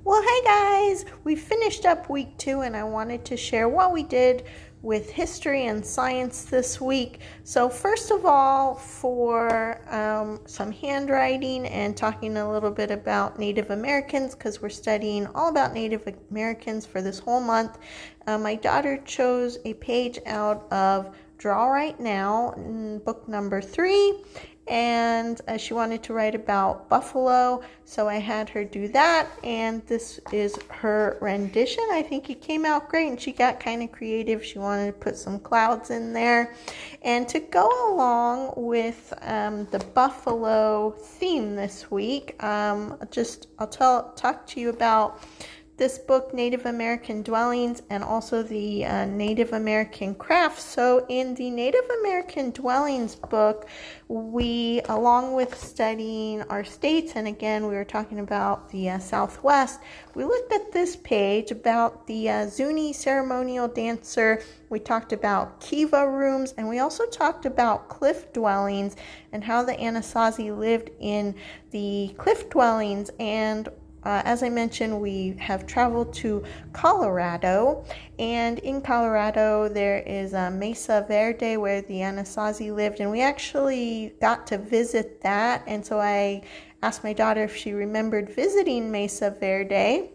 Well, hey guys, we finished up week 2 and I wanted to share what we did with history and science this week. So first of all, for some handwriting and talking a little bit about Native Americans, because we're studying all about Native Americans for this whole month, my daughter chose a page out of Draw Right Now, book number 3, and she wanted to write about buffalo, so I had her do that, and this is her rendition. I think it came out great, and she got kind of creative. She wanted to put some clouds in there, and to go along with the buffalo theme this week, I'll talk to you about this book, Native American Dwellings, and also the Native American Crafts. So in the Native American Dwellings book, we, along with studying our states, and again, we were talking about the Southwest, we looked at this page about the Zuni ceremonial dancer. We talked about kiva rooms, and we also talked about cliff dwellings and how the Anasazi lived in the cliff dwellings. And as I mentioned, we have traveled to Colorado, and in Colorado there is Mesa Verde where the Anasazi lived, and we actually got to visit that. And so I asked my daughter if she remembered visiting Mesa Verde.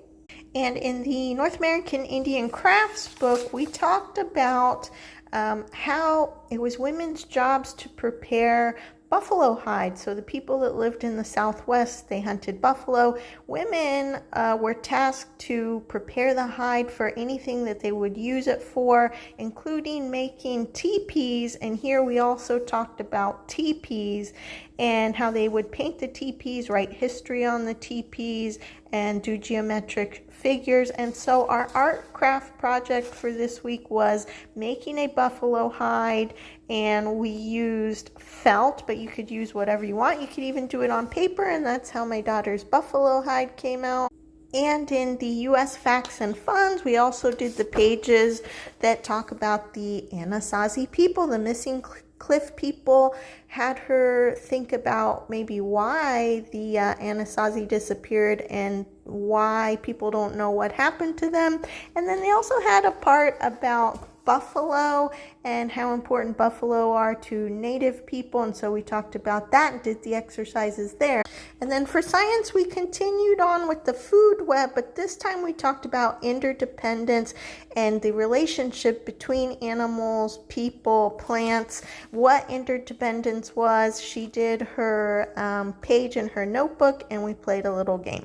And in the North American Indian Crafts book, we talked about how it was women's jobs to prepare buffalo hide. So the people that lived in the Southwest, they hunted buffalo. Women were tasked to prepare the hide for anything that they would use it for, including making teepees. And here we also talked about teepees and how they would paint the teepees, write history on the teepees, and do geometric figures. And so our art craft project for this week was making a buffalo hide, and we used felt, but you could use whatever you want. You could even do it on paper, and that's how my daughter's buffalo hide came out. And in the U.S. Facts and Funds, we also did the pages that talk about the Anasazi people, the missing cliff people. Had her think about maybe why the Anasazi disappeared and why people don't know what happened to them. And then they also had a part about buffalo and how important buffalo are to Native people, and so we talked about that and did the exercises there. And then for science, we continued on with the food web, but this time we talked about interdependence and the relationship between animals, people, plants, what interdependence was. She did her page in her notebook, and we played a little game.